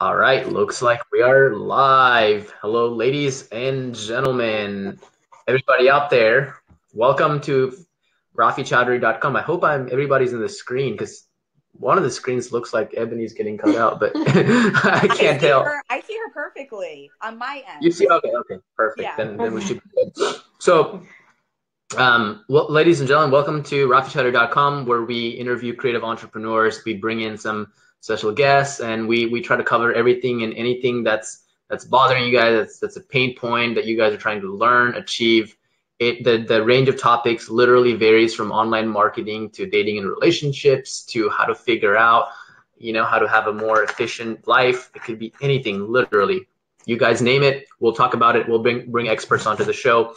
All right, looks like we are live. Hello, ladies and gentlemen, everybody out there. Welcome to RafiChowdhury.com. I hope everybody's in the screen because one of the screens looks like Ebony's getting cut out, but I can't tell. I see her perfectly on my end. You see? Okay, perfect. Yeah. Then we should be good. So, well, ladies and gentlemen, welcome to RafiChowdhury.com, where we interview creative entrepreneurs. We bring in some special guests, and we try to cover everything and anything that's bothering you guys. That's a pain point that you guys are trying to learn, achieve. The range of topics literally varies from online marketing to dating and relationships to how to figure out, how to have a more efficient life. It could be anything, literally. You guys name it, we'll talk about it. We'll bring experts onto the show,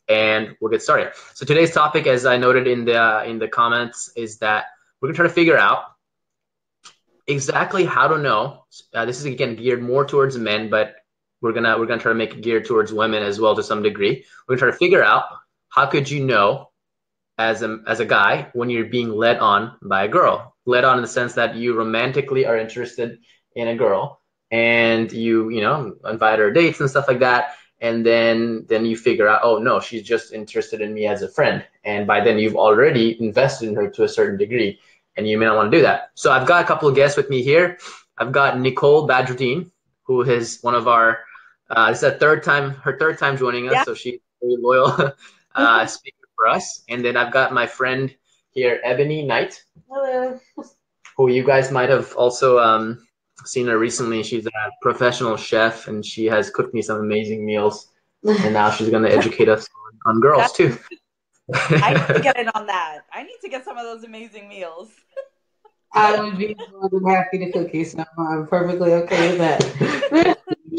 and we'll get started. So today's topic, as I noted in the comments, is that we're gonna try to figure out exactly how to know. This is again geared more towards men, but we're gonna try to make it geared towards women as well to some degree. We're gonna try to figure out how could you know as a guy when you're being led on by a girl. Led on in the sense that you romantically are interested in a girl, and you invite her dates and stuff like that, and then you figure out, oh no, she's just interested in me as a friend, and by then you've already invested in her to a certain degree, and you may not want to do that. So I've got a couple of guests with me here. I've got Nicole Badruddin, who is one of our this is her third time joining us, yeah. So she's very loyal speaker for us. And then I've got my friend here, Ebony Knight. Hello. Who you guys might have also seen her recently. She's a professional chef, and she has cooked me some amazing meals. And now she's going to educate us on girls too. I need to get in on that. I need to get some of those amazing meals. I would be more than happy to cook you some. I'm perfectly okay with that.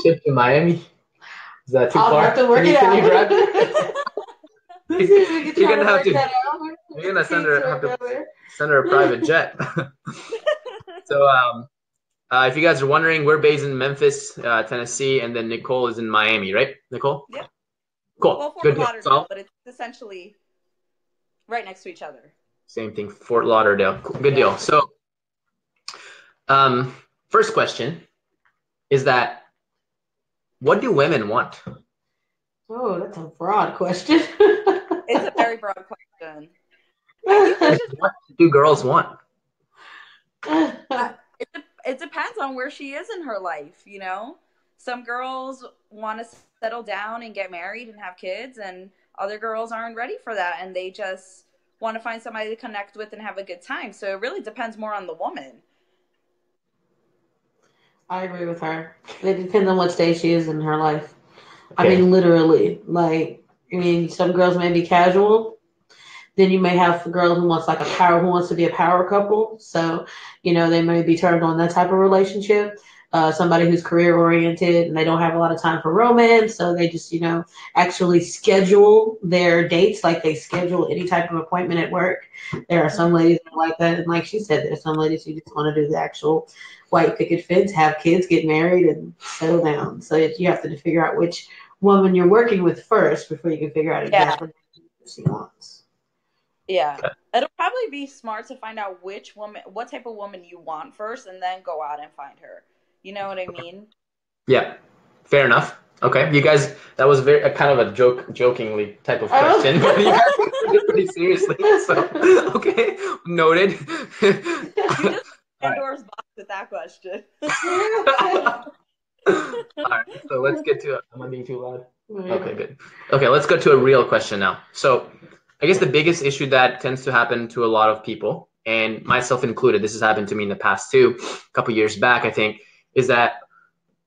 Ship to Miami? Is that too far? I'll have to work it out. You're gonna have to send her a private jet. So, if you guys are wondering, we're based in Memphis, Tennessee, and then Nicole is in Miami, right? Nicole? Yep. Cool. Well, Fort Lauderdale, but it's essentially right next to each other. Same thing, Fort Lauderdale. Cool. Good deal. So, first question is that, what do women want? Oh, that's a broad question. It's a very broad question. What do girls want? It depends on where she is in her life, Some girls want to settle down and get married and have kids, and other girls aren't ready for that, and they just want to find somebody to connect with and have a good time. So it really depends more on the woman. I agree with her. It depends on what stage she is in her life. Okay. I mean, literally. Some girls may be casual. Then you may have a girl who wants who wants to be a power couple. So, they may be turned on that type of relationship. Somebody who's career oriented and they don't have a lot of time for romance. So they just, actually schedule their dates like they schedule any type of appointment at work. There are some ladies that are like that. And like she said, there's some ladies who just want to do the actual white picket fence, have kids, get married, and settle down. So you have to figure out which woman you're working with first before you can figure out exactly what she wants. Yeah. It'll probably be smart to find out what type of woman you want first, and then go out and find her. You know what I mean? Yeah. Fair enough. Okay. You guys, that was very kind of a jokingly type of question, but you guys took it pretty seriously. So, okay. Noted. You just Pandora's box with that question. All right, so let's get to it. Am I being too loud? Okay, good. Okay, let's go to a real question now. So I guess the biggest issue that tends to happen to a lot of people, and myself included, this has happened to me in the past too, a couple years back, I think, is that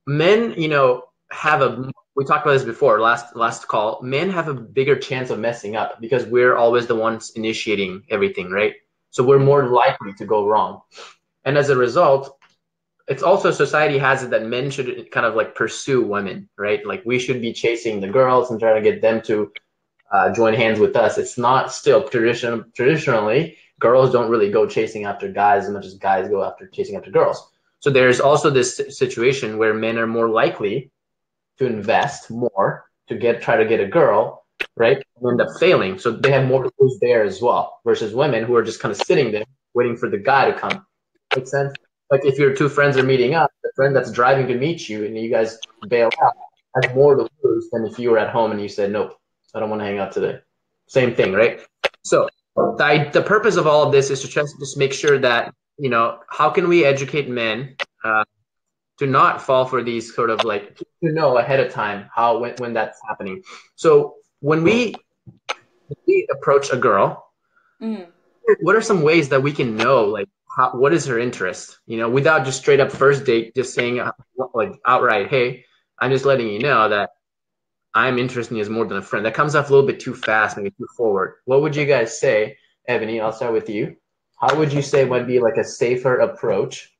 men, we talked about this before, last call, men have a bigger chance of messing up because we're always the ones initiating everything, right? So we're more likely to go wrong. And as a result, it's also society has it that men should kind of pursue women, right? Like we should be chasing the girls and trying to get them to join hands with us. It's not still traditionally, girls don't really go chasing after guys as much as guys go chasing after girls. So there's also this situation where men are more likely to invest more to try to get a girl, right? And end up failing. So they have more to lose there as well, versus women who are just kind of sitting there waiting for the guy to come. Make sense? Like if your two friends are meeting up, the friend that's driving to meet you and you guys bail out has more to lose than if you were at home and you said, nope, I don't want to hang out today. Same thing, right? So the purpose of all of this is to just make sure that, how can we educate men to not fall for these sort of like, to know ahead of time when that's happening. So when we approach a girl, what are some ways that we can know, like, what is her interest, without just straight up first date, just saying like outright, hey, I'm just letting you know that I'm interested in you as more than a friend. That comes off a little bit too fast, maybe too forward. What would you guys say, Ebony? I'll start with you. How would you say might be like a safer approach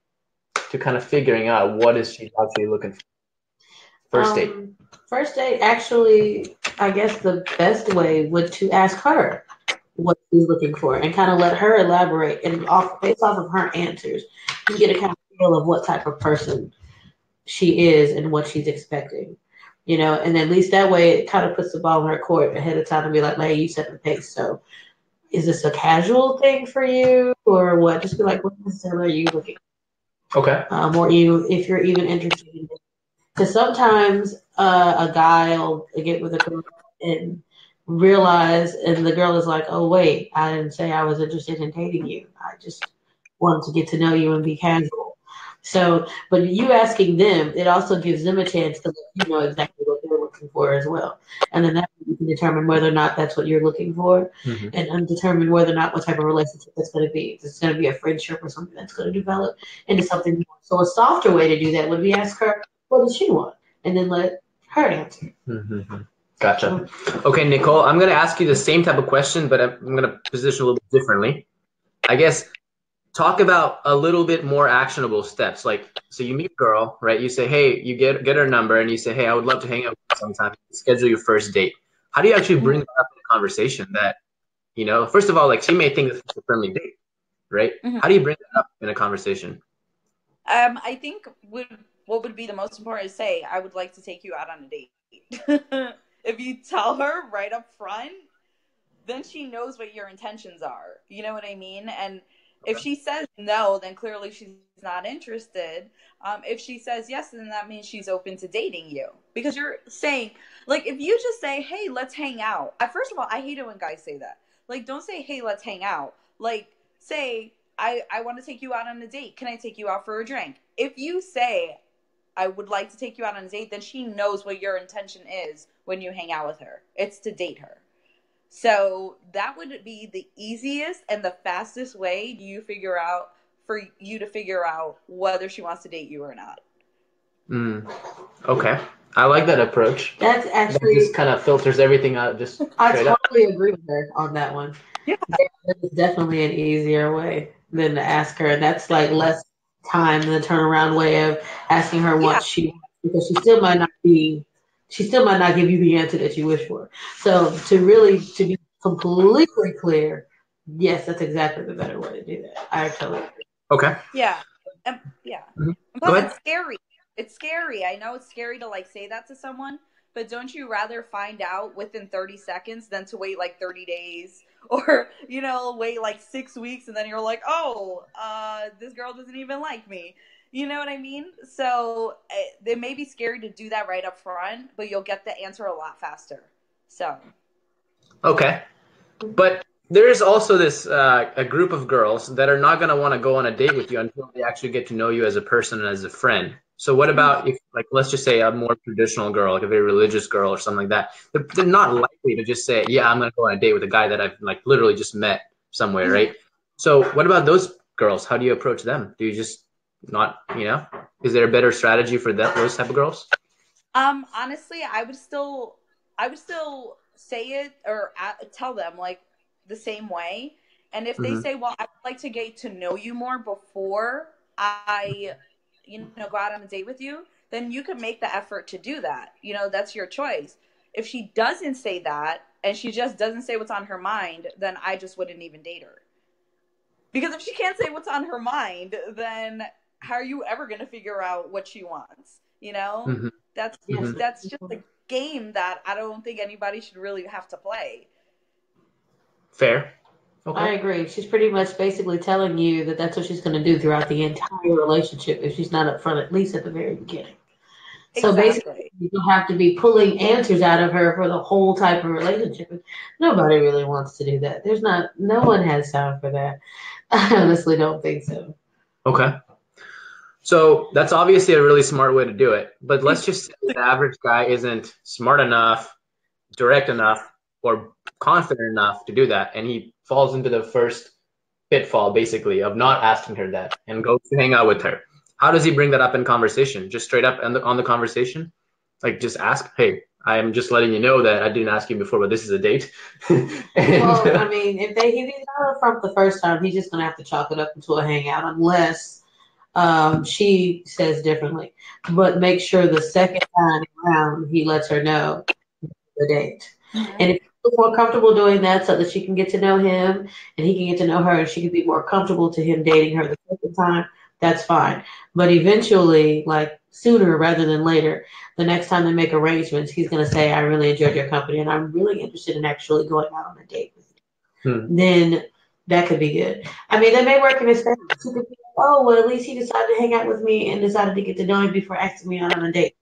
to kind of figuring out what is she actually looking for? First date. First date, actually, I guess the best way would to ask her what she's looking for and kind of let her elaborate, and based off of her answers, you get a kind of feel of what type of person she is and what she's expecting, and at least that way it kind of puts the ball in her court ahead of time and be like, hey, you set the pace. So is this a casual thing for you or what? Just be like, what necessarily are you looking for? Okay. Or if you're even interested in it. Because sometimes a guy will get with a girl and realize, and the girl is like, oh, wait, I didn't say I was interested in dating you. I just wanted to get to know you and be casual. So, but you asking them, it also gives them a chance to let you know exactly what they're looking for as well. And then that you can determine whether or not that's what you're looking for, and determine whether or not what type of relationship that's going to be. If it's going to be a friendship or something that's going to develop into something more. So a softer way to do that would be ask her, what does she want? And then let her answer. Gotcha. Okay, Nicole, I'm going to ask you the same type of question, but I'm going to position a little bit differently. I guess talk about a little bit more actionable steps. Like, so you meet a girl, right? You say, hey, you get her number and you say, hey, I would love to hang out with you sometime. Schedule your first date. How do you actually bring that up in a conversation that, first of all, like she may think this is a friendly date, right? How do you bring that up in a conversation? I think what would be the most important is say, I would like to take you out on a date. If you tell her right up front, then she knows what your intentions are. You know what I mean? And if she says no, then clearly she's not interested. If she says yes, then that means she's open to dating you. Because you're saying, like, if you just say, hey, let's hang out. First of all, I hate it when guys say that. Like, don't say, hey, let's hang out. Like, say, I want to take you out on a date. Can I take you out for a drink? If you say, I would like to take you out on a date, then she knows what your intention is when you hang out with her. It's to date her. So that would be the easiest and the fastest way for you to figure out whether she wants to date you or not. Okay. I like that approach. That's actually that just kind of filters everything out. I totally agree with her on that one. Yeah. It's definitely an easier way than to ask her. And that's like less time than the turnaround way of asking her what she wants, because she still might not give you the answer that you wish for. So to be completely clear, yes, that's exactly the better way to do that. I totally agree. Okay. Yeah. Yeah. Plus, it's scary. It's scary. I know it's scary to like say that to someone, but don't you rather find out within 30 seconds than to wait like 30 days or, wait like 6 weeks and then you're like, oh, this girl doesn't even like me. You know what I mean? So it may be scary to do that right up front, but you'll get the answer a lot faster. So. Okay. But there is also this a group of girls that are not going to want to go on a date with you until they actually get to know you as a person and as a friend. So what about if, like, let's just say a more traditional girl, like a very religious girl or something like that? They're not likely to just say, yeah, I'm going to go on a date with a guy that I've like literally just met somewhere, right? So what about those girls? How do you approach them? Do you just not, is there a better strategy for those type of girls? Honestly, I would still say it or tell them like the same way. And if they say, well, I would like to get to know you more before I, go out on a date with you, then you can make the effort to do that. That's your choice. If she doesn't say that and she just doesn't say what's on her mind, then I just wouldn't even date her. Because if she can't say what's on her mind, then how are you ever going to figure out what she wants? That's just a game that I don't think anybody should really have to play. Fair. Okay. I agree. She's pretty much basically telling you that that's what she's going to do throughout the entire relationship if she's not upfront, at least at the very beginning. So basically, Exactly. you don't have to be pulling answers out of her for the whole type of relationship. Nobody really wants to do that. No one has time for that. I honestly don't think so. Okay. So that's obviously a really smart way to do it. But let's just say the average guy isn't smart enough, direct enough, or confident enough to do that, and he falls into the first pitfall, basically, of not asking her that and goes to hang out with her. How does he bring that up in conversation? Just straight up on the conversation? Like, just ask, hey, I'm just letting you know that I didn't ask you before, but this is a date. Well, I mean, if he's not upfront the first time, he's just going to have to chalk it up into a hangout unless she says differently. But make sure the second time around, he lets her know the date. And if she's more comfortable doing that so that she can get to know him and he can get to know her and she can be more comfortable to him dating her the second time, that's fine. But eventually, like sooner rather than later, the next time they make arrangements, he's going to say, I really enjoyed your company and I'm really interested in actually going out on a date with you. Then that could be good. I mean, they may work in his favor. She could be like, oh, well, at least he decided to hang out with me and decided to get to know him before asking me out on a date.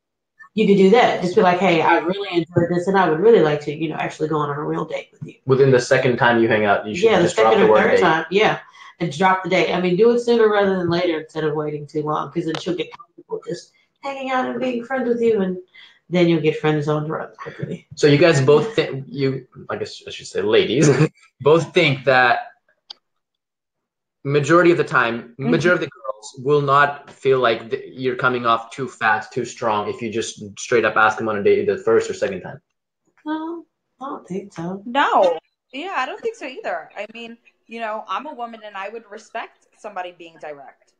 You could do that. Just be like, hey, I really enjoyed this, and I would really like to, actually go on a real date with you. Within the second time you hang out, you should the just drop second the or word third date. time, and drop the date. I mean, do it sooner rather than later instead of waiting too long, because then she'll get comfortable just hanging out and being friends with you, and then you'll get friend zoned rather quickly. So you guys both think I guess I should say, ladies, both think that majority of the time, majority of the girls will not feel like you're coming off too fast, too strong if you just straight up ask them on a date the first or second time. No, I don't think so. No. Yeah, I don't think so either. I mean, I'm a woman and I would respect somebody being direct.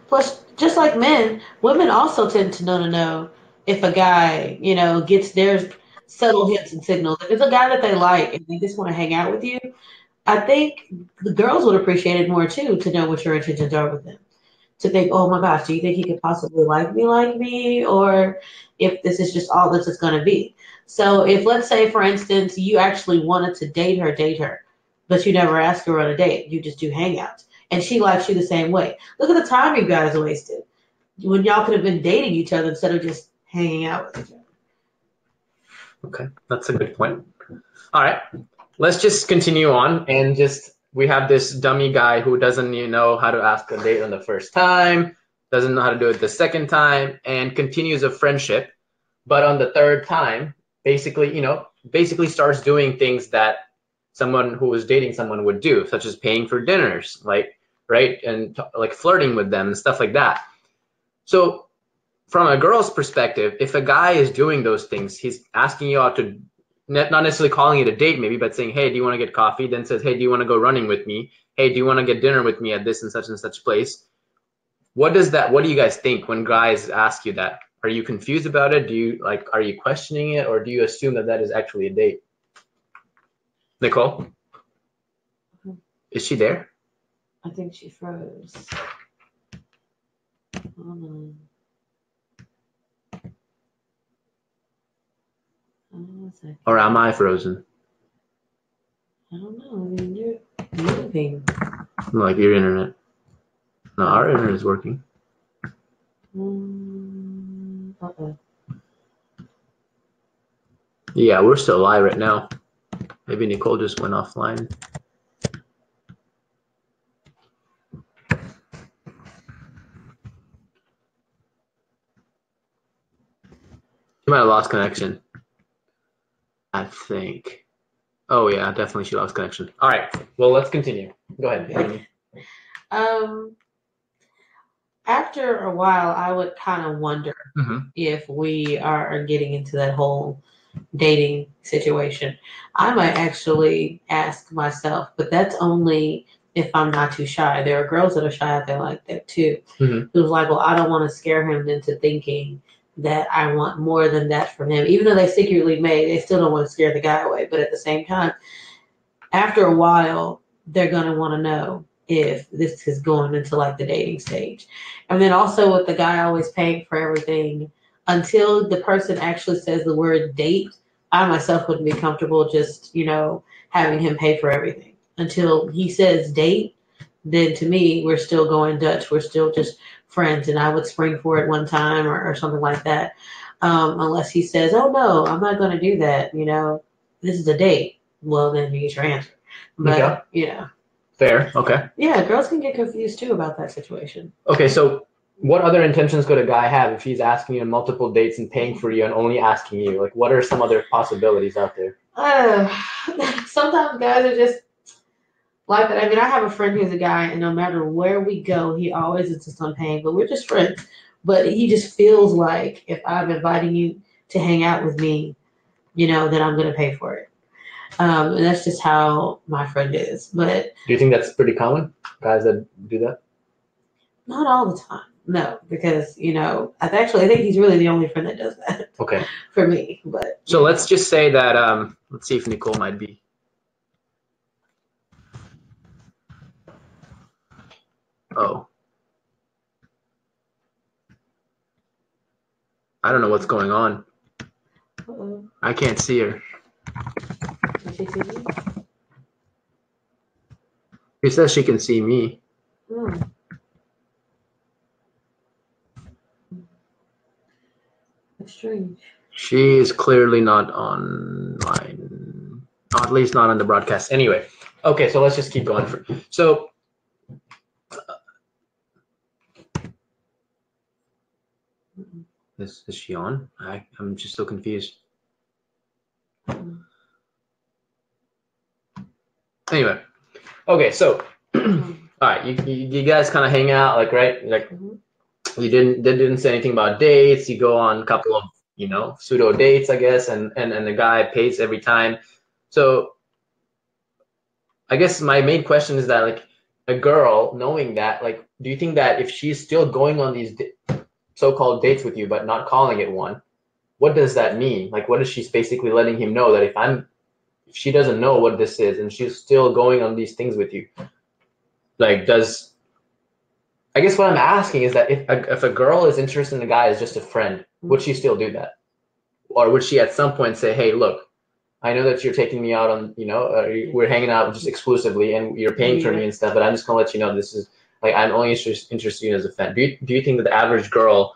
Plus, just like men, women also tend to know if a guy, gets their subtle hints and signals. If it's a guy that they like and they just want to hang out with you, I think the girls would appreciate it more too to know what your intentions are with them. To think, oh my gosh, do you think he could possibly like me? Or if this is just all this is going to be. So if, let's say, for instance, you actually wanted to date her, but you never asked her on a date, you just do hangouts, and she likes you the same way. Look at the time you guys wasted when y'all could have been dating each other instead of just hanging out with each other. Okay, that's a good point. All right, let's just continue on and we have this dummy guy who doesn't even know how to ask a date on the first time, doesn't know how to do it the second time, and continues a friendship. But on the third time, basically starts doing things that someone who is dating someone would do, such as paying for dinners, right? And like flirting with them and stuff like that. So from a girl's perspective, if a guy is doing those things, he's asking you out to, not necessarily calling it a date maybe, but saying, hey, do you want to get coffee? Then says, hey, do you want to go running with me? Hey, do you want to get dinner with me at this and such place? What do you guys think when guys ask you that? Are you confused about it? Are you questioning it, or do you assume that is actually a date? Nicole? Is she there? I think she froze. Or am I frozen? I don't know. I mean, you're moving. Like your internet. No, our internet is working. Yeah, we're still live right now. Maybe Nicole just went offline. She might have lost connection. I think. Oh yeah, definitely she lost connection. All right. Well, let's continue. Go ahead. After a while, I would kind of wonder if we are getting into that whole dating situation. I might actually ask myself, but that's only if I'm not too shy. There are girls that are shy out there like that too. Who's like, well, I don't want to scare him into thinking that I want more than that from him. Even though they secretly may, they still don't want to scare the guy away. But at the same time, after a while, they're going to want to know if this is going into like the dating stage. And then also with the guy always paying for everything, until the person actually says the word date, I myself wouldn't be comfortable just, having him pay for everything until he says date, then to me, we're still going Dutch. We're still just friends, and I would spring for it one time or something like that. Unless he says, oh no, I'm not going to do that. You know, this is a date. Well, then you get your answer. But, Okay. you know. Fair. Okay. Yeah, girls can get confused too about that situation. Okay, so what other intentions could a guy have if he's asking you on multiple dates and paying for you and only asking you? Like, what are some other possibilities out there? Sometimes guys are just like that. I mean, I have a friend who's a guy, and no matter where we go, he always insists on paying, but we're just friends. But he just feels like if I'm inviting you to hang out with me, you know, then I'm going to pay for it. And that's just how my friend is. But do you think that's pretty common? Guys that do that? Not all the time. No, because, you know, I think he's really the only friend that does that. Okay. For me. But so let's just say that let's see if Nicole might be. Oh. I don't know what's going on. Uh-oh. I can't see her. Can she see me? She says she can see me. Hmm. That's strange. She is clearly not online. At least not on the broadcast. Anyway. Okay, so let's just keep going. So is she on? I'm just so confused. Anyway, okay, so all right, you guys kind of hang out, like, right? Like, you didn't say anything about dates. You go on a couple of, you know, pseudo dates, I guess, and the guy pays every time. So I guess my main question is that, like, a girl knowing that, like, do you think that if she's still going on these so-called dates with you but not calling it one, what does that mean? Like, what is she basically letting him know that if she doesn't know what this is and she's still going on these things with you, like, I guess what I'm asking is that if a girl is interested in a guy as just a friend, would she still do that? Or would she at some point say, hey, look, I know that you're taking me out on, you know, we're hanging out just exclusively and you're paying for me and stuff, but I'm just going to let you know this is, like, I'm only interested in you as a friend. Do you think that the average girl,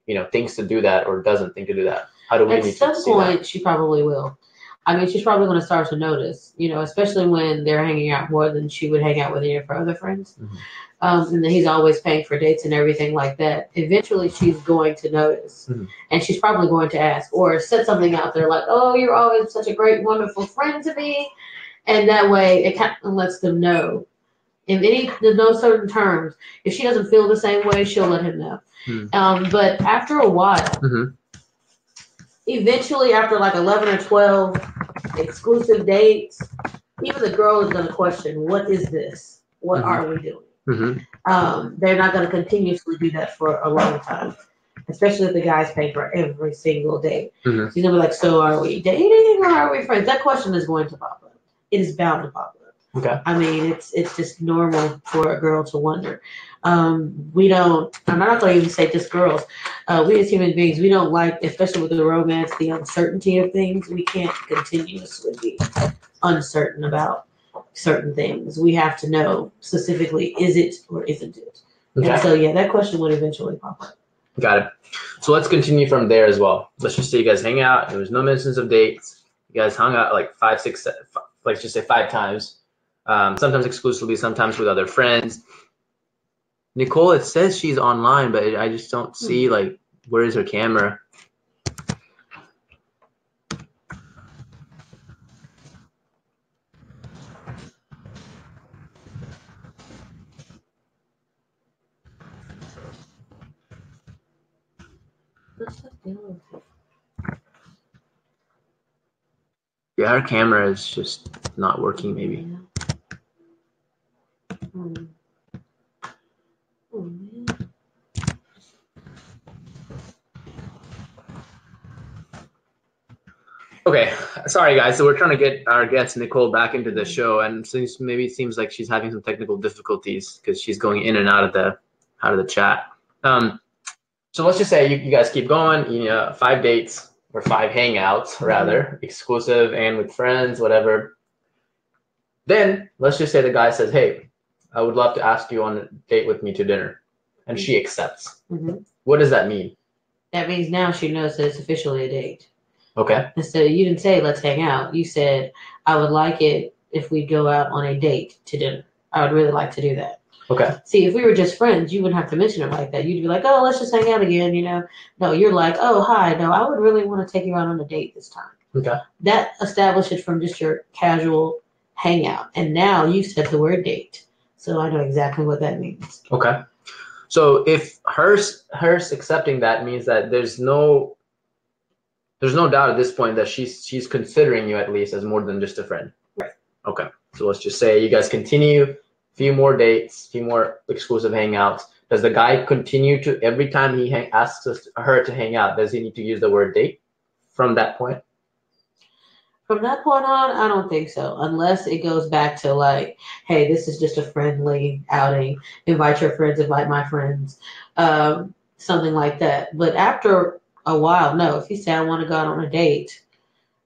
you know, thinks to do that or doesn't think to do that? How do we need to see that? At some point, she probably will. I mean, she's probably going to start to notice, you know, especially when they're hanging out more than she would hang out with any of her other friends. Mm-hmm. And then he's always paying for dates and everything like that. Eventually, she's going to notice. Mm-hmm. And she's probably going to ask or set something out there like, oh, you're always such a great, wonderful friend to me. And that way, it kind of lets them know. In no certain terms, if she doesn't feel the same way, she'll let him know. Mm-hmm. But after a while, mm-hmm. Eventually, after like 11 or 12 exclusive dates, even the girl is going to question, what is this? What mm-hmm. are we doing? Mm-hmm. They're not going to continuously do that for a long time, especially if the guy's paying for every single date. Mm-hmm. She's going to be like, so are we dating or are we friends? That question is going to pop up. It is bound to pop up. Okay. I mean, it's just normal for a girl to wonder. We don't, I'm not going to even say just girls. We as human beings, we don't like, especially with the romance, the uncertainty of things. We can't continuously be uncertain about certain things. We have to know specifically, is it or isn't it? Okay. And so, yeah, that question would eventually pop up. Got it. So let's continue from there as well. Let's just say you guys hang out. There was no mentions of dates. You guys hung out like 5, 6, 7, let's just say 5 times. Sometimes exclusively, sometimes with other friends. Nicole, it says she's online, but I just don't see, like, where is her camera? Yeah, her camera is just not working, maybe. Okay, sorry guys. So we're trying to get our guest Nicole back into the show, and since maybe it seems like she's having some technical difficulties because she's going in and out of the chat. So let's just say you guys keep going. You know, 5 dates or 5 hangouts rather, exclusive and with friends, whatever. Then let's just say the guy says, "Hey, I would love to ask you on a date with me to dinner," and she accepts. Mm-hmm. What does that mean? That means now she knows that it's officially a date. Okay. Instead, you didn't say let's hang out. You said I would like it if we go out on a date to dinner. I would really like to do that. Okay. See, if we were just friends, you wouldn't have to mention it like that. You'd be like, oh, let's just hang out again, you know. No, you're like, oh, hi. No, I would really want to take you out on a date this time. Okay. That establishes from just your casual hangout. And now you said the word date. So I know exactly what that means. Okay. So if hers accepting that means that there's no doubt at this point that she's considering you at least as more than just a friend. Right. Okay. So let's just say you guys continue, few more dates, few more exclusive hangouts. Does the guy continue to, every time he asks her to hang out, does he need to use the word date from that point? From that point on, I don't think so. Unless it goes back to like, hey, this is just a friendly outing. Invite your friends, invite my friends. Something like that. But after a while, no. If you say I want to go out on a date,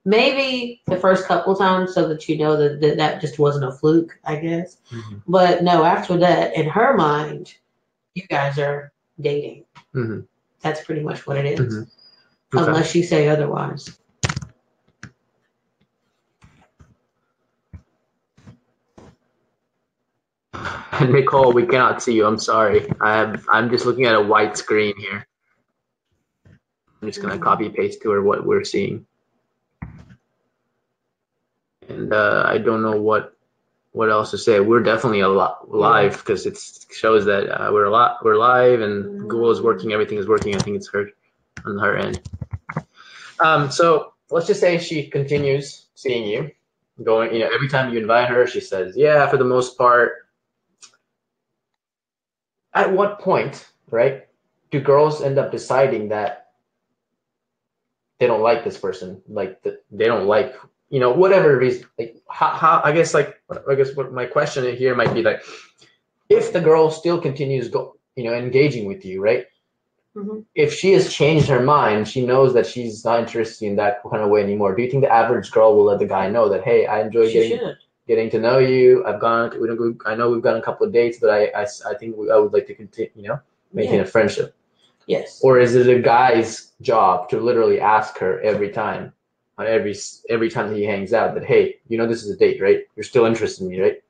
maybe the first couple times so that you know that just wasn't a fluke, I guess. Mm-hmm. But no, after that, in her mind, you guys are dating. Mm-hmm. That's pretty much what it is. Mm-hmm. Okay. Unless you say otherwise. Nicole, we cannot see you. I'm sorry. I'm just looking at a white screen here. I'm just gonna copy paste to her what we're seeing, and I don't know what else to say. We're definitely live because it shows that we're live, and Google is working. Everything is working. I think it's her on her end. So let's just say she continues seeing you, going. You know, every time you invite her, she says, "Yeah," for the most part. At what point, right, do girls end up deciding that they don't like this person, like they don't like, you know, whatever reason, like how I guess what my question here might be like, if the girl still continues engaging with you, right? Mm-hmm. If she has changed her mind, she knows that she's not interested in that kind of way anymore. Do you think the average girl will let the guy know that, hey, I enjoy getting to know you. I know we've gone a couple of dates, but I think I would like to continue, maintain a friendship. Yes. Or is it a guy's job to literally ask her every time that he hangs out that, hey, this is a date, right? You're still interested in me, right?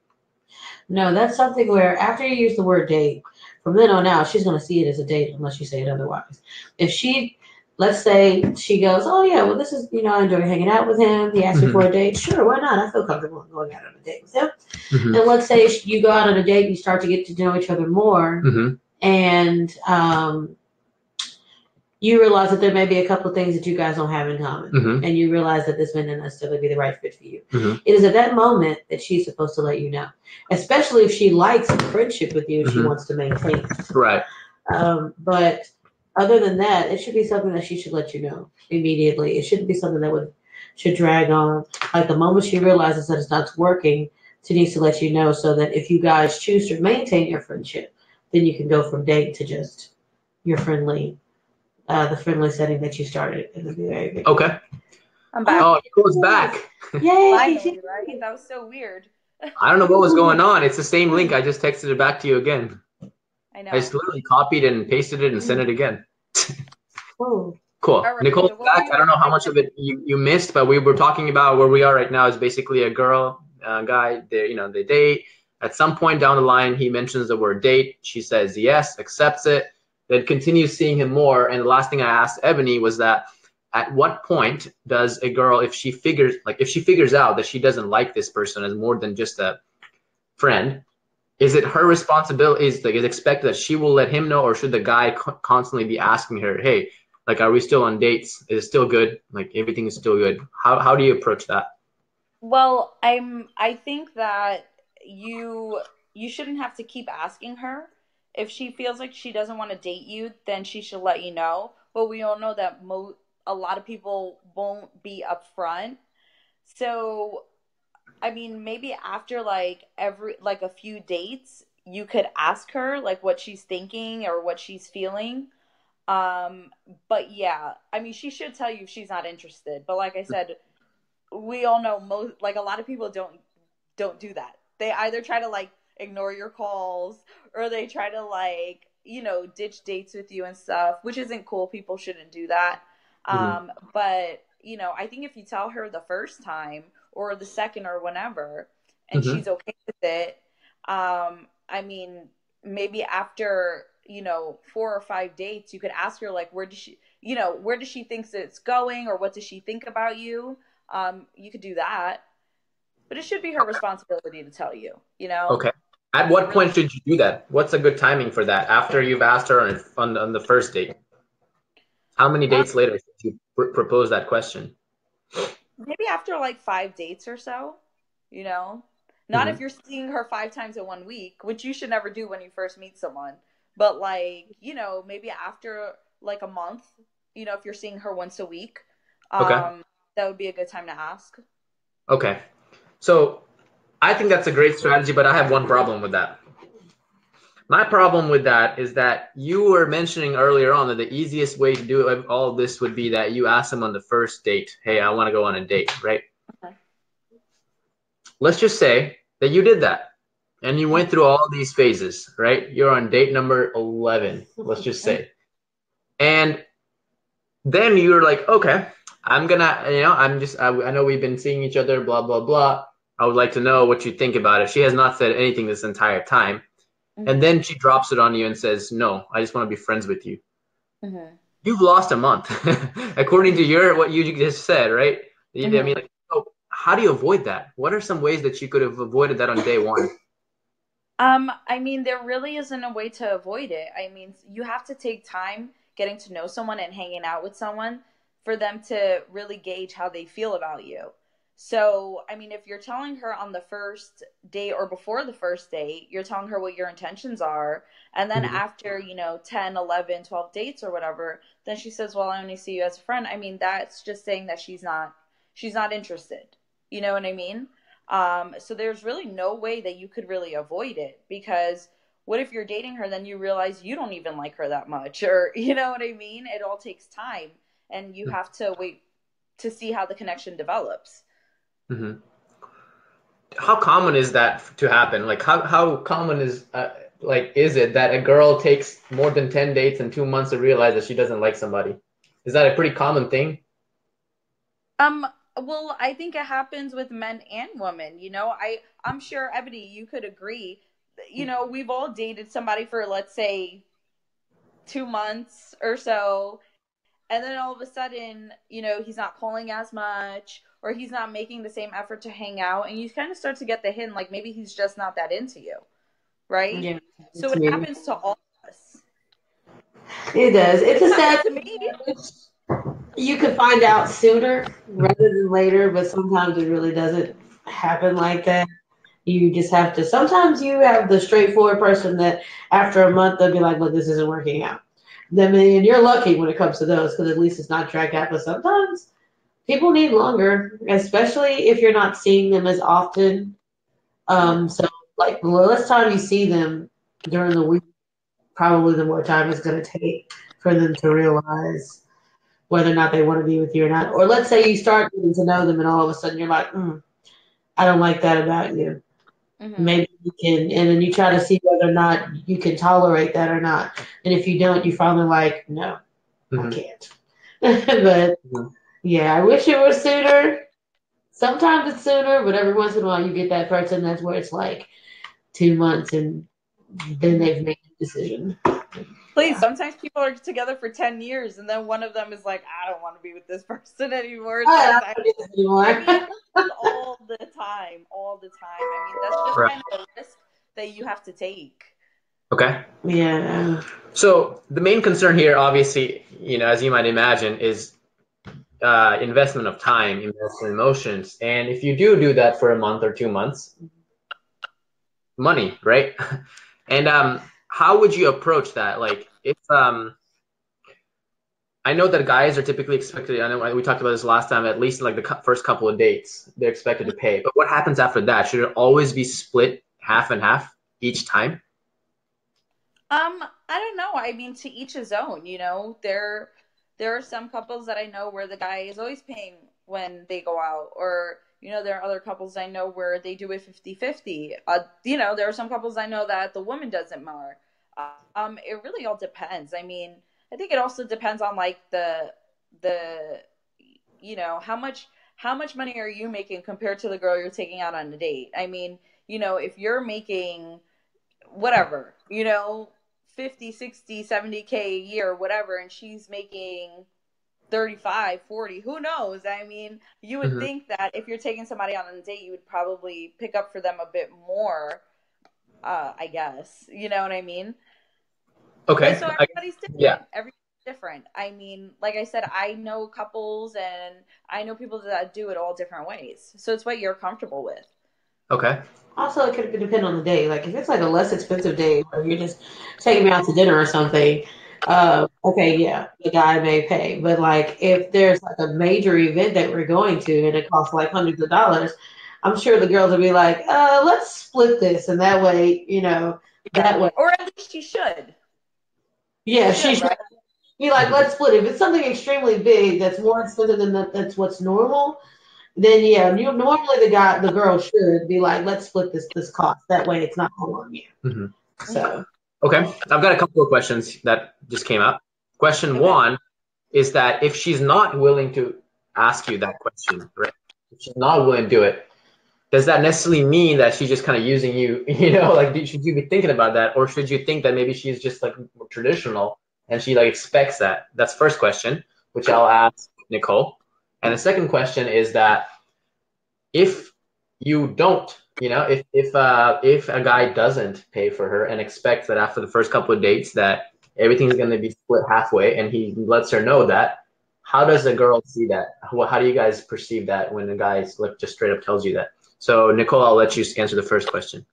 No, that's something where after you use the word date, from then on out, she's going to see it as a date unless you say it otherwise. If she, let's say she goes, oh yeah, well this is, I enjoy hanging out with him. He asked me for a date. Sure, why not? I feel comfortable going out on a date with him. Mm-hmm. And let's say you go out on a date and you start to get to know each other more, and you realize that there may be a couple of things that you guys don't have in common, and you realize that this may not necessarily be the right fit for you. It is at that moment that she's supposed to let you know, especially if she likes a friendship with you and she wants to maintain it. Right. But other than that, it should be something that she should let you know immediately. It shouldn't be something that should drag on. Like the moment she realizes that it's not working, she needs to let you know so that if you guys choose to maintain your friendship, then you can go from date to just your friendly. The friendly setting that you started in the very beginning. Okay. I'm back. Oh, Nicole's back. Yay! Finally, right? That was so weird. I don't know what was going on. It's the same link. I just texted it back to you again. I know. I just literally copied and pasted it and sent it again. Oh. Cool. Right, Nicole's back. I don't know how much of it you missed, but we were talking about where we are right now is basically a girl, guy. They date. At some point down the line, he mentions the word date. She says yes, accepts it. Then continues seeing him more. And the last thing I asked Ebony was that at what point does a girl, if she figures out that she doesn't like this person as more than just a friend, is it her responsibility? Is it expected that she will let him know, or should the guy constantly be asking her, hey, like, are we still on dates? Is it still good? Like, everything is still good. How do you approach that? Well, I think that you shouldn't have to keep asking her. If she feels like she doesn't want to date you, then she should let you know. But we all know that a lot of people won't be upfront. So, I mean, maybe after like a few dates, you could ask her like what she's thinking or what she's feeling. But yeah, I mean, she should tell you if she's not interested. But like I said, we all know a lot of people don't do that. They either try to like ignore your calls, or they try to like, you know, ditch dates with you and stuff, which isn't cool. People shouldn't do that. But, you know, I think if you tell her the first time or the second or whenever, and she's okay with it, I mean, maybe after, you know, 4 or 5 dates, you could ask her like, where does she, you know, where does she think it's going, or what does she think about you? You could do that, but it should be her responsibility to tell you, you know? Okay. At what point should you do that? What's a good timing for that? After you've asked her on the first date? How many dates later should you propose that question? Maybe after like 5 dates or so, you know? Not if you're seeing her 5 times in 1 week, which you should never do when you first meet someone. But like, you know, maybe after like a month, you know, if you're seeing her once a week, that would be a good time to ask. Okay. So I think that's a great strategy, but I have one problem with that. My problem with that is that you were mentioning earlier on that the easiest way to do all this would be that you ask them on the first date, hey, I want to go on a date, right? Okay. Let's just say that you did that and you went through all these phases, right? You're on date number 11, let's just say. And then you're like, okay, I'm gonna, you know, I know we've been seeing each other, blah, blah, blah. I would like to know what you think about it. She has not said anything this entire time. And then she drops it on you and says, no, I just want to be friends with you. You've lost a month, according to what you just said, right? I mean, like, so how do you avoid that? What are some ways that you could have avoided that on day one? I mean, there really isn't a way to avoid it. I mean, you have to take time getting to know someone and hanging out with someone for them to really gauge how they feel about you. So, I mean, if you're telling her on the first date or before the first date, you're telling her what your intentions are. And then after, you know, 10, 11, 12 dates or whatever, then she says, well, I only see you as a friend. I mean, that's just saying that she's not interested. You know what I mean? So there's really no way that you could really avoid it, because what if you're dating her, then you realize you don't even like her that much, or you know what I mean? It all takes time, and you have to wait to see how the connection develops. How common is that to happen? Like how common is is it that a girl takes more than 10 dates and 2 months to realize that she doesn't like somebody? Is that a pretty common thing? Well, I think it happens with men and women. You know, I'm sure, Ebony, you could agree. You know, we've all dated somebody for, let's say, 2 months or so, and then all of a sudden, you know, he's not calling as much, or he's not making the same effort to hang out, and you kind of start to get the hint, like maybe he's just not that into you, right? Yeah, so it happens to all of us. It does. It's a sad to me. You could find out sooner rather than later, but sometimes it really doesn't happen like that. You just have to. Sometimes you have the straightforward person that after a month they'll be like, "Look, this isn't working out." Then, and you're lucky when it comes to those, because at least it's not dragged out. But sometimes people need longer, especially if you're not seeing them as often. So, like, the less time you see them during the week, probably the more time it's going to take for them to realize whether or not they want to be with you or not. Or let's say you start getting to know them and all of a sudden you're like, I don't like that about you. Maybe you can, and then you try to see whether or not you can tolerate that or not. And if you don't, you finally like, no, I can't. But yeah, I wish it was sooner. Sometimes it's sooner, but every once in a while you get that person that's where it's like 2 months and then they've made a decision. Please, sometimes people are together for 10 years and then one of them is like, I don't want to be with this person anymore. I don't do this anymore. I mean, all the time. I mean, that's just kind of a risk that you have to take. Okay. Yeah. So the main concern here, obviously, you know, as you might imagine, is investment of time, investment in emotions. And if you do that for a month or 2 months, money, right? And how would you approach that? Like, if I know that guys are typically expected, I know we talked about this last time, at least like the first couple of dates, they're expected to pay. But what happens after that? Should it always be split half and half each time? I don't know. I mean, to each his own, you know. There are some couples that I know where the guy is always paying when they go out, or you know, there are other couples I know where they do it 50-50. You know, there are some couples I know that the woman does it more. It really all depends. I mean, I think it also depends on like the you know, how much money are you making compared to the girl you're taking out on a date? I mean, you know, if you're making whatever, you know, 50, 60, 70K a year, whatever, and she's making 35, 40, who knows? I mean, you would Mm-hmm. think that if you're taking somebody on a date, you would probably pick up for them a bit more, I guess. You know what I mean? Okay. But so everybody's Yeah. different. Everybody's different. I mean, like I said, I know couples and I know people that do it all different ways. So it's what you're comfortable with. Okay. Also, it could depend on the day. Like if it's like a less expensive day where you're just taking me out to dinner or something, okay, yeah, the guy may pay. But like if there's like a major event that we're going to and it costs like hundreds of dollars, I'm sure the girls will be like, let's split this, and that way, you know, Yeah. that way, Or at least she should. yeah, She she should, should right? be like, let's split it. If it's something extremely big that's more expensive than that's what's normal, then yeah, normally the girl should be like, let's split this cost. That way, it's not all on you. Mm-hmm. So Okay. I've got a couple of questions that just came up. Question Okay. one is that if she's not willing to ask you that question, right? If she's not willing to do it, does that necessarily mean that she's just kind of using you? You know, like should you be thinking about that, or should you think that maybe she's just like more traditional and she like expects that? That's first question, which I'll ask Nicole. And the second question is that if you don't, you know, if a guy doesn't pay for her and expects that after the first couple of dates that everything's going to be split halfway, and he lets her know that, how does a girl see that? How do you guys perceive that when a guy like just straight up tells you that? So Nicole, I'll let you answer the first question.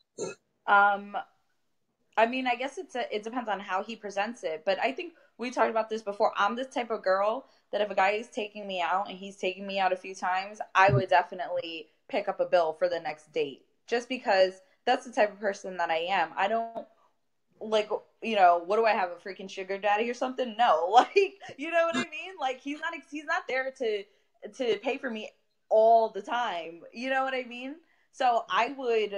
I mean, I guess it depends on how he presents it, but I think we talked about this before. I'm this type of girl that if a guy is taking me out and he's taking me out a few times, I would definitely pick up a bill for the next date, just because that's the type of person that I am. I don't like, you know, what do I have, a freaking sugar daddy or something? No, like, you know what I mean? Like he's not there to pay for me all the time. You know what I mean? So I would,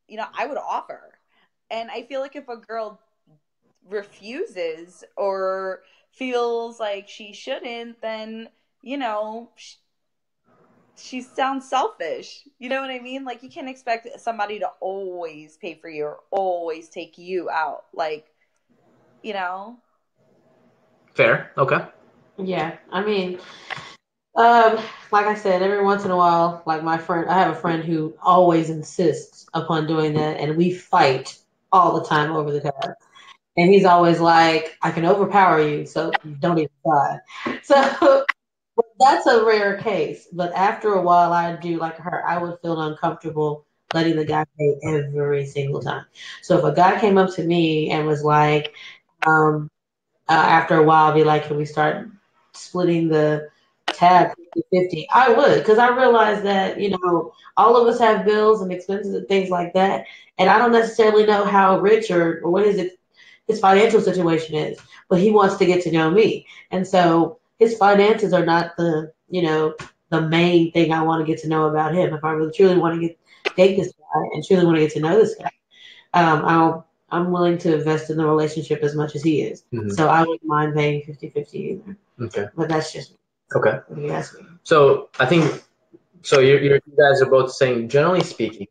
you know, I would offer. And I feel like if a girl refuses or feels like she shouldn't, then, you know, she sounds selfish. You know what I mean? Like, you can't expect somebody to always pay for you or always take you out. Like, you know? Fair. Okay. yeah, I mean, like I said, every once in a while, like I have a friend who always insists upon doing that, and we fight all the time over the tab. And he's always like, I can overpower you, so don't even try. So that's a rare case. But after a while, I do like her. I would feel uncomfortable letting the guy pay every single time. So if a guy came up to me and was like, um, after a while, I'd be like, can we start splitting the tab 50-50? I would, because I realize that, you know, all of us have bills and expenses and things like that. And I don't necessarily know how rich or what his financial situation is, but he wants to get to know me. And so his finances are not the main thing I want to get to know about him. If I really truly want to date this guy and truly want to get to know this guy, I'm willing to invest in the relationship as much as he is. Mm-hmm. So I wouldn't mind paying 50-50 either. Okay. But that's just me. Okay. What do you ask me? So I think you guys are both saying, generally speaking,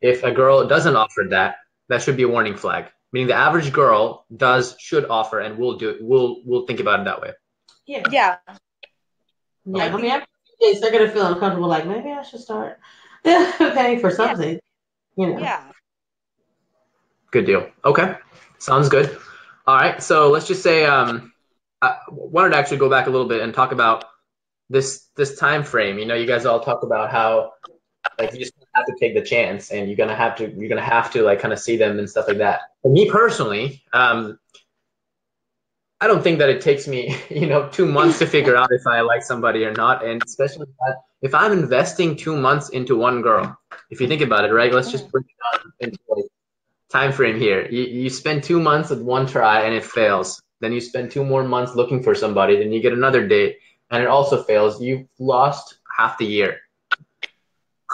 if a girl doesn't offer that, that should be a warning flag. Meaning the average girl should offer and will do it. We'll think about it that way. Yeah. Yeah. Yeah. I mean, after a few days, they're gonna feel uncomfortable. Like maybe I should start paying for something. Yeah. You know. Yeah. Good deal. Okay. Sounds good. All right. So let's just say I wanted to actually go back a little bit and talk about this time frame. You know, you guys all talked about how like you just have to take the chance and you're gonna have to like kind of see them and stuff like that. For me personally, I don't think that it takes me, 2 months to figure out if I like somebody or not. And especially if I'm investing 2 months into one girl, if you think about it, right? Let's just bring it down into like time frame here. You spend 2 months with one try and it fails. Then you spend 2 more months looking for somebody. Then you get another date and it also fails. You've lost half the year.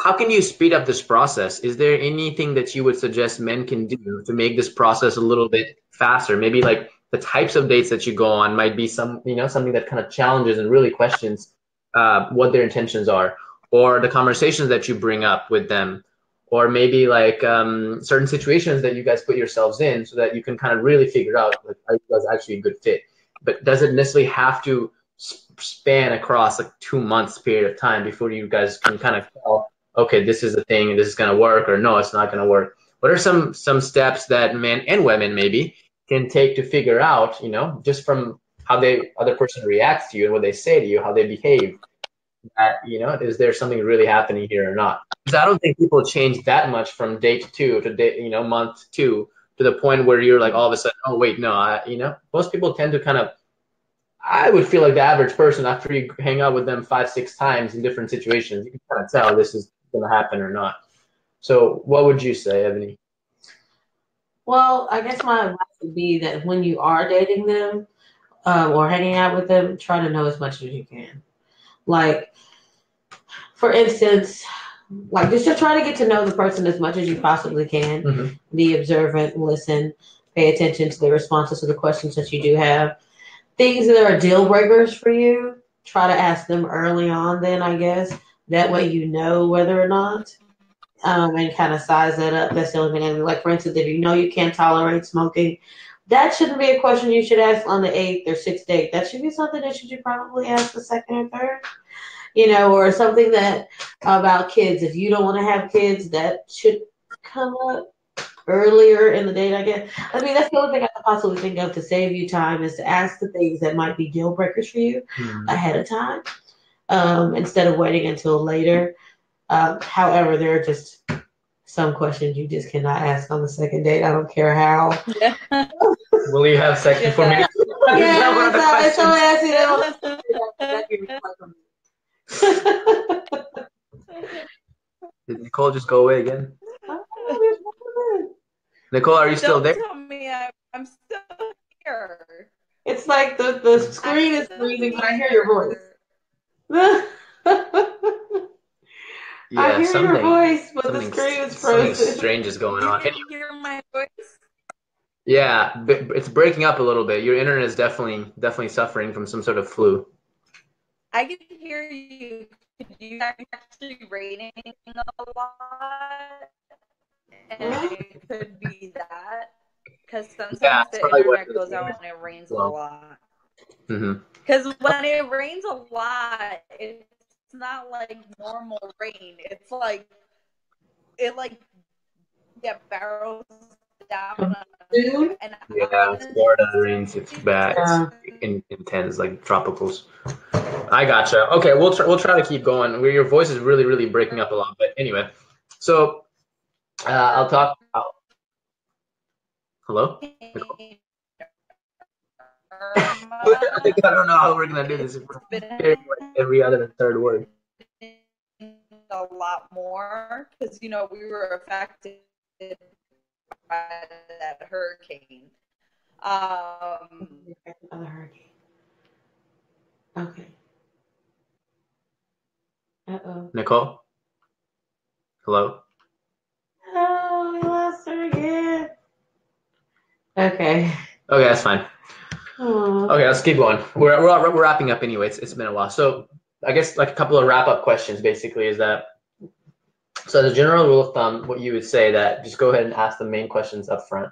how can you speed up this process? Is there anything that you would suggest men can do to make this process a little bit faster? Maybe like the types of dates that you go on might be something that kind of challenges and really questions what their intentions are, or the conversations that you bring up with them, or maybe like certain situations that you guys put yourselves in so that you can kind of really figure out like, are you guys actually a good fit. But does it necessarily have to span across like 2 months period of time before you guys can kind of tell, okay, this is the thing and this is going to work, or no, it's not going to work? What are some steps that men and women maybe can take to figure out, just from how the other person reacts to you and what they say to you, how they behave, that, is there something really happening here or not? Because I don't think people change that much from date 2 to date, month 2 to the point where you're like all of a sudden, oh wait, no, most people tend to kind of, I would feel like the average person, after you hang out with them 5-6 times in different situations, you can kind of tell this is going to happen or not. So what would you say, Ebony? Well, I guess my advice would be that when you are dating them or hanging out with them, try to know as much as you can. Like, for instance, like just to try to get to know the person as much as you possibly can. Mm-hmm. Be observant, listen, pay attention to the responses to the questions that you do have. Things that are deal breakers for you, try to ask them early on then, I guess. That way you know whether or not. And kind of size that up. That's the only thing. Like, for instance, if you know you can't tolerate smoking, that shouldn't be a question you should ask on the 8th or 6th date. That should be something that you should probably ask the 2nd or 3rd. Or something that about kids. If you don't want to have kids, that should come up earlier in the date, I guess. I mean, that's the only thing I could possibly think of to save you time, is to ask the things that might be deal breakers for you ahead of time, instead of waiting until later. However, there are just some questions you just cannot ask on the 2nd date. I don't care how. Yeah. Will you have sex before me? Yeah, so Did Nicole just go away again? Nicole, are you still there? Don't tell me I'm still here. It's like the screen is freezing, but I hear your voice. Yeah, I hear your voice, but the screen is frozen. Something strange is going on. Can you hear my voice? Yeah, it's breaking up a little bit. Your internet is definitely suffering from some sort of flu. I can hear you. You are actually raining a lot, and it could be that, because sometimes the internet goes out when it rains a lot. Because when it rains a lot, it's not like normal rain. It's like barrels down. And Florida rains. It's bad. It's intense, like tropicals. I gotcha. Okay, we'll try to keep going. Your voice is really, really breaking up a lot. But anyway, so I'll talk. Hello? I don't know how we're gonna do this. Every other and third word. A lot more, because we were affected by that hurricane. Another hurricane. Okay. Uh-oh. Nicole? Hello? Oh, we lost her again. Okay. Okay, that's fine. Aww. Okay, let's keep going. We're wrapping up anyway. It's been a while. So I guess like a couple of wrap-up questions basically is that, so the general rule of thumb, what you would say that just go ahead and ask the main questions up front.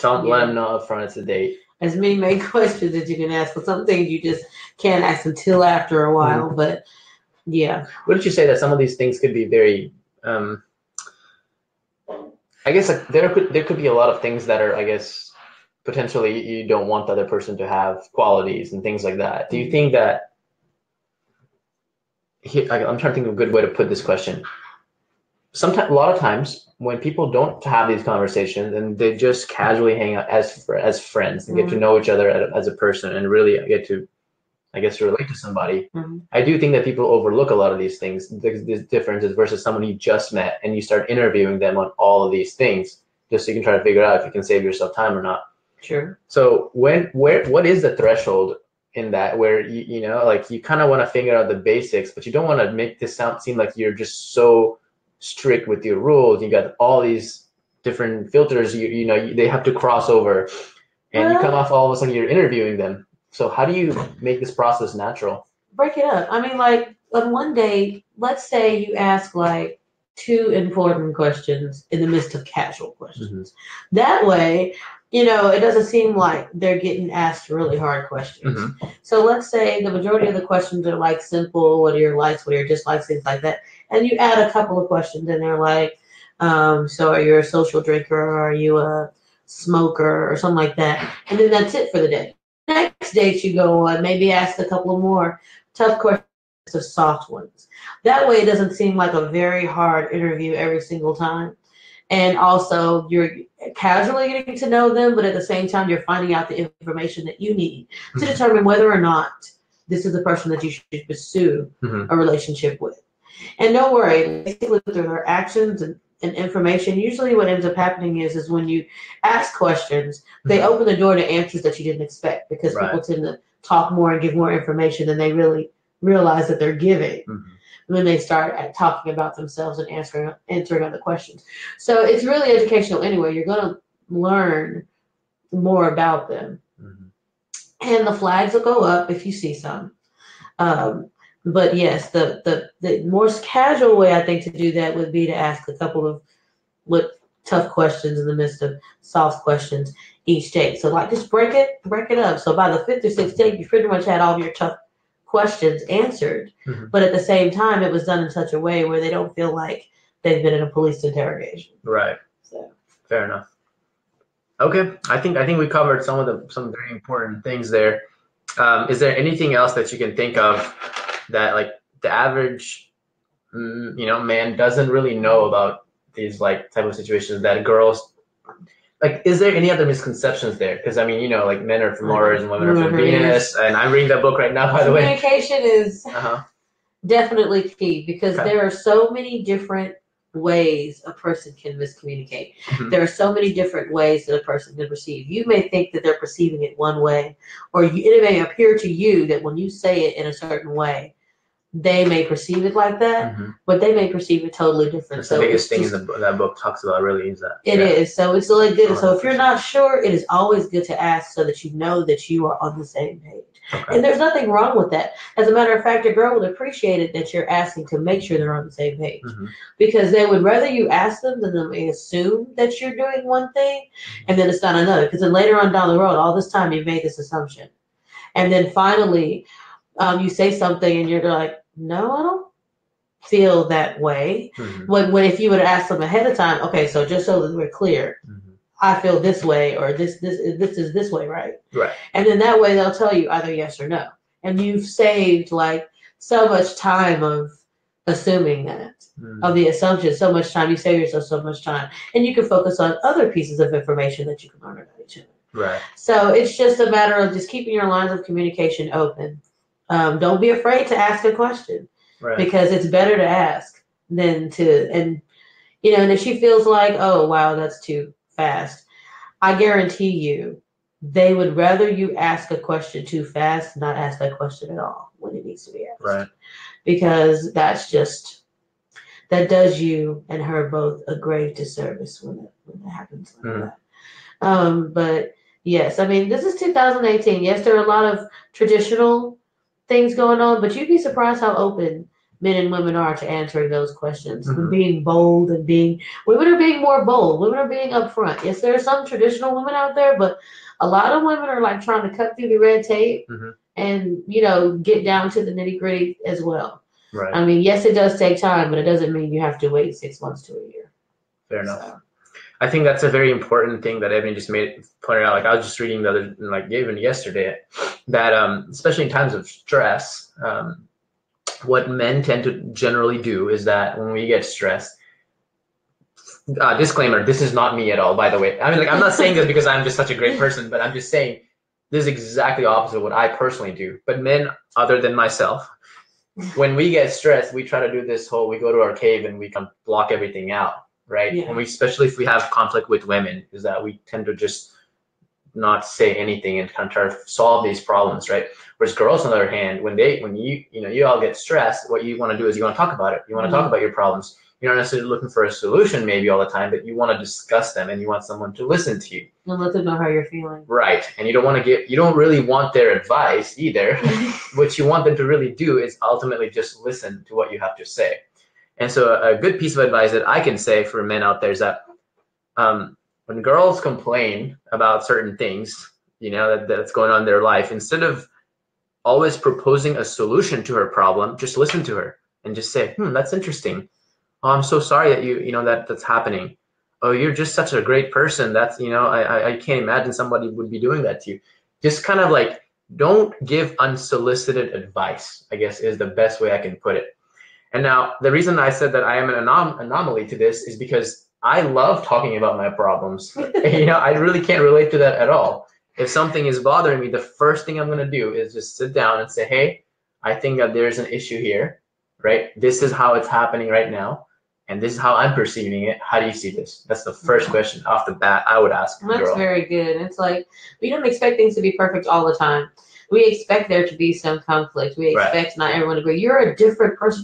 Let them know up front it's a date. As many main questions that you can ask, but some things you just can't ask until after a while. But yeah. What did you say that some of these things could be very, I guess like there could be a lot of things that are, I guess, potentially you don't want the other person to have qualities and things like that. Do you think that, I'm trying to think of a good way to put this question. A lot of times when people don't have these conversations and they just casually hang out as friends and get to know each other as a person and really get to, I guess, relate to somebody, I do think that people overlook a lot of these things, these differences versus someone you just met and you start interviewing them on all of these things just so you can try to figure out if you can save yourself time or not. Sure. So what is the threshold in that, where you know, like you kind of want to figure out the basics, but you don't want to make this seem like you're just so strict with your rules. You got all these different filters. You know, they have to cross over, and you come off all of a sudden you're interviewing them. So how do you make this process natural? Break it up. I mean, like on one day, let's say you ask like 2 important questions in the midst of casual questions. That way, you know, it doesn't seem like they're getting asked really hard questions. So let's say the majority of the questions are like simple, what are your likes, what are your dislikes, things like that. And you add a couple of questions and they're like, so are you a social drinker, or are you a smoker, or something like that. And then that's it for the day. Next date you go on, maybe ask a couple of more tough questions of soft ones. That way it doesn't seem like a very hard interview every single time. And also you're casually getting to know them, but at the same time you're finding out the information that you need to determine whether or not this is the person that you should pursue a relationship with. And don't worry, basically through their actions and information, usually what ends up happening is when you ask questions, they open the door to answers that you didn't expect, because people tend to talk more and give more information than they really realize that they're giving when they start talking about themselves and answering other questions. So it's really educational anyway. You're going to learn more about them. And the flags will go up if you see some. But yes, the most casual way I think to do that would be to ask a couple of tough questions in the midst of soft questions each date. So like just break it up. So by the 5th or 6th date, you pretty much had all of your tough questions answered. But at the same time, it was done in such a way where they don't feel like they've been in a police interrogation. Right. So fair enough. Okay, I think we covered some very important things there. Is there anything else that you can think of that like the average man doesn't really know about these like type of situations that girls like? Is there any other misconceptions there? Because I mean, you know, like men are from Mars and women are from Venus, and I'm reading that book right now, by the way. Communication is definitely key, because there are so many different ways a person can miscommunicate. There are so many different ways that a person can perceive. You may think that they're perceiving it one way, or it may appear to you that when you say it in a certain way, they may perceive it like that, but they may perceive it totally different. That's the biggest thing that book talks about, really, is that. It is. So it's really good. So if you're not sure, it is always good to ask so that you know that you are on the same page. And there's nothing wrong with that. As a matter of fact, a girl would appreciate it that you're asking to make sure they're on the same page, because they would rather you ask them than they assume that you're doing one thing and then it's not another. Because then later on down the road, all this time you've made this assumption, and then finally you say something and you're like, no, I don't feel that way. When if you would ask them ahead of time, okay, so just so that we're clear, I feel this way, or this is this way, right? Right. And then that way they'll tell you either yes or no. And you've saved like so much time of assuming that, of the assumption, so much time. You save yourself so much time. And you can focus on other pieces of information that you can learn about each other. Right. So it's just a matter of just keeping your lines of communication open. Don't be afraid to ask a question, because it's better to ask than to, and if she feels like, oh, wow, that's too fast, I guarantee you they would rather you ask a question too fast, not ask that question at all when it needs to be asked. Right. Because that does you and her both a grave disservice when it happens like that. But yes, I mean, this is 2018. Yes, there are a lot of traditional things going on, but you'd be surprised how open men and women are to answering those questions, and being bold, and women are being more bold. Women are being upfront. Yes, there are some traditional women out there, but a lot of women are like trying to cut through the red tape and, get down to the nitty gritty as well. Right. I mean, yes, it does take time, but it doesn't mean you have to wait 6 months to a year. Fair enough. So. I think that's a very important thing that Ebony just pointed out. Like I was just reading even yesterday, that especially in times of stress, what men tend to generally do is that when we get stressed, disclaimer, this is not me at all, by the way. I mean, like, I'm not saying this because I'm just such a great person, but I'm just saying this is exactly the opposite of what I personally do. But men, other than myself, when we get stressed, we try to do this we go to our cave and we can block everything out, right? Yeah. And especially if we have conflict with women, is that we tend to just not say anything and kind of try to solve these problems, right? Whereas girls, on the other hand, when you all get stressed, what you want to do is you want to talk about it. You want to talk about your problems. You're not necessarily looking for a solution maybe all the time, but you want to discuss them and you want someone to listen to you. And let them know how you're feeling. Right. And you don't really want their advice either. What you want them to really do is ultimately just listen to what you have to say. And so a good piece of advice that I can say for men out there is that when girls complain about certain things, that's going on in their life, instead of always proposing a solution to her problem, just listen to her and just say, that's interesting. Oh, I'm so sorry that that's happening. Oh, you're just such a great person. That's, I can't imagine somebody would be doing that to you. Just kind of like, don't give unsolicited advice, I guess is the best way I can put it. And now the reason I said that I am an anomaly to this is because I love talking about my problems. I really can't relate to that at all. If something is bothering me, the first thing I'm going to do is just sit down and say, hey, I think that there's an issue here, right? This is how it's happening right now. And this is how I'm perceiving it. How do you see this? That's the first question off the bat I would ask a girl. That's very good. It's like, we don't expect things to be perfect all the time. We expect there to be some conflict. We expect not everyone to agree. You're a different person.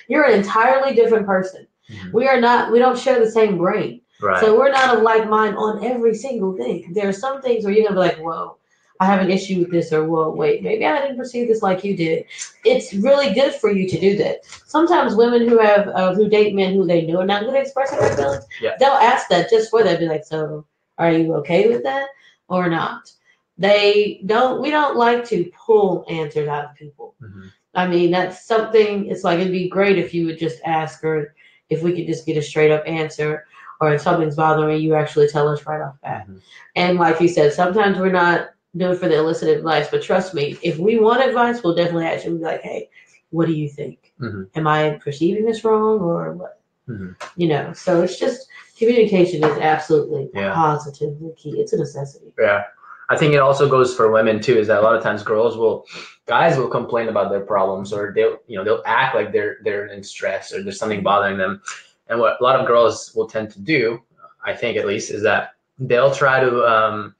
You're an entirely different person. Mm-hmm. We don't share the same brain. Right. So we're not of like mind on every single thing. There are some things where you're going to be like, whoa, I have an issue with this, or whoa, wait, maybe I didn't perceive this like you did. It's really good for you to do that. Sometimes women who date men who they know are not good at expressing their feelings, they'll ask that just for that. Be like, so are you okay with that or not? We don't like to pull answers out of people. Mm-hmm. I mean, that's something, it's like, it'd be great if you would just ask her, if we could just get a straight up answer, or if something's bothering you actually tell us right off bat. Mm-hmm. And like you said, sometimes we're not do it for the illicit advice, but trust me, if we want advice, we'll definitely ask you. We'll be like, hey, what do you think? Mm-hmm. Am I perceiving this wrong or what? Mm-hmm. So it's just, communication is absolutely positively key. It's a necessity. Yeah. I think it also goes for women too, is that a lot of times guys will complain about their problems, or they'll act like they're in stress or there's something bothering them. And what a lot of girls will tend to do, I think at least, is that they'll try to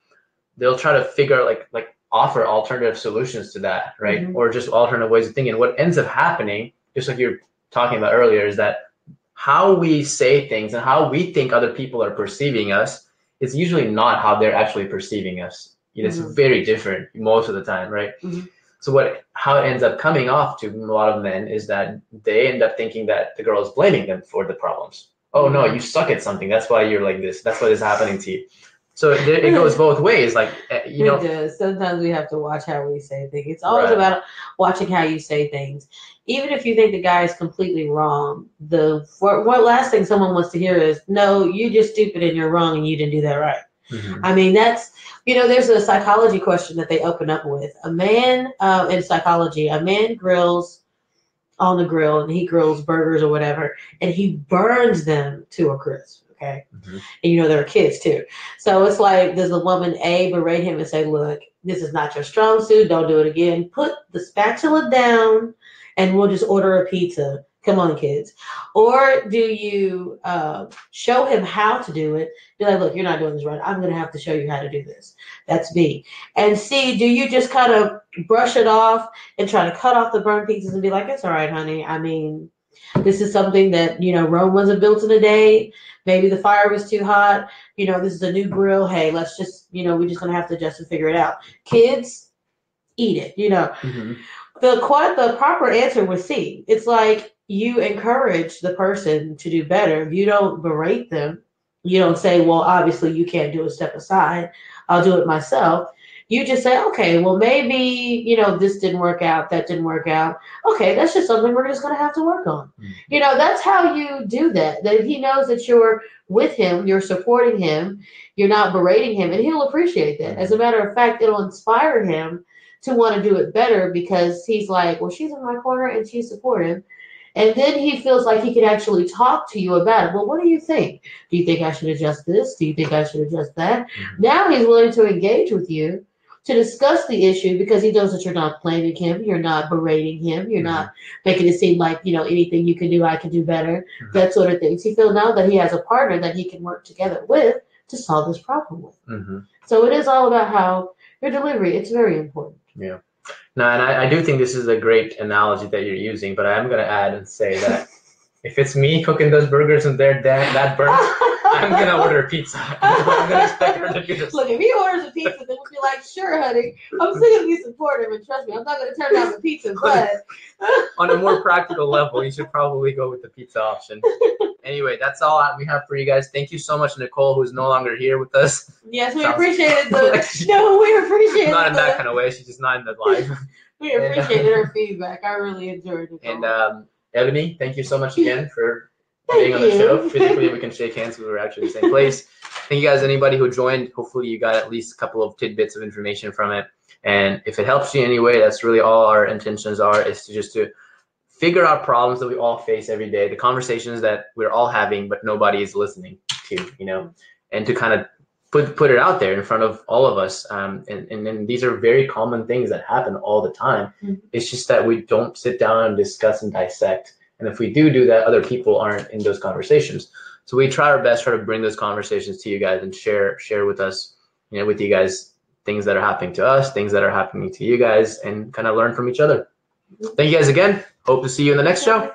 figure like offer alternative solutions to that, right? Mm-hmm. Or just alternative ways of thinking. What ends up happening, just like you're talking about earlier, is that how we say things and how we think other people are perceiving us is usually not how they're actually perceiving us. It's very different most of the time, right? Mm-hmm. So how it ends up coming off to a lot of men is that they end up thinking that the girl is blaming them for the problems. Oh no, you suck at something. That's why you're like this. That's what is happening to you. So it goes both ways. Like, It does. Sometimes we have to watch how we say things. It's always about watching how you say things. Even if you think the guy is completely wrong, what last thing someone wants to hear is, no, you're just stupid and you're wrong and you didn't do that right. Mm-hmm. I mean, that's, there's a psychology question that they open up with. A man, in psychology, a man grills on the grill and he grills burgers or whatever, and he burns them to a crisp. Okay. Mm-hmm. And there are kids too. So it's like, does the woman A berate him and say, look, this is not your strong suit. Don't do it again. Put the spatula down and we'll just order a pizza. Come on, kids. Or do you show him how to do it? Be like, look, you're not doing this right. I'm going to have to show you how to do this. That's B. And C, do you just kind of brush it off and try to cut off the burnt pieces and be like, it's all right, honey. I mean, this is something that, Rome wasn't built in a day. Maybe the fire was too hot. This is a new grill. Hey, let's just, we're just going to have to adjust and figure it out. Kids, eat it, Mm-hmm. The proper answer was C. It's like, you encourage the person to do better. You don't berate them. You don't say, well, obviously you can't do it, step aside. I'll do it myself. You just say, okay, well, maybe, this didn't work out. That didn't work out. Okay, that's just something we're just going to have to work on. Mm-hmm. That's how you do that. That he knows that you're with him, you're supporting him, you're not berating him, and he'll appreciate that. As a matter of fact, it'll inspire him to want to do it better because he's like, well, she's in my corner and she's supportive. And then he feels like he can actually talk to you about it. Well, what do you think? Do you think I should adjust this? Do you think I should adjust that? Mm-hmm. Now he's willing to engage with you to discuss the issue because he knows that you're not blaming him. You're not berating him. You're not making it seem like, anything you can do, I can do better. Mm-hmm. That sort of things. He feels now that he has a partner that he can work together with to solve this problem with. Mm-hmm. So it is all about how your delivery. It's very important. Yeah. No, and I do think this is a great analogy that you're using, but I am going to add and say that if it's me cooking those burgers and they're that burnt, I'm going to order a pizza. I'm going to expect her to do this. Look, if he orders a pizza, then we'll be like, sure, honey, I'm still going to be supportive, and trust me, I'm not going to turn down the pizza, but... On a more practical level, you should probably go with the pizza option. Anyway, that's all we have for you guys. Thank you so much, Nicole, who's no longer here with us. Yes, we appreciated we appreciated not in that kind of way. She's just not in the live. We appreciated her feedback. I really enjoyed it. And Ebony, thank you so much again for being on the show. Physically, we can shake hands because we're actually in the same place. Thank you guys, anybody who joined. Hopefully, you got at least a couple of tidbits of information from it. And if it helps you in any way, that's really all our intentions are, is to figure out problems that we all face every day, the conversations that we're all having, but nobody is listening to, and to kind of put it out there in front of all of us. And these are very common things that happen all the time. Mm-hmm. It's just that we don't sit down and discuss and dissect. And if we do that, other people aren't in those conversations. So we try our best, try to bring those conversations to you guys and share with us, with you guys, things that are happening to us, things that are happening to you guys, and kind of learn from each other. Thank you guys again. Hope to see you in the next show.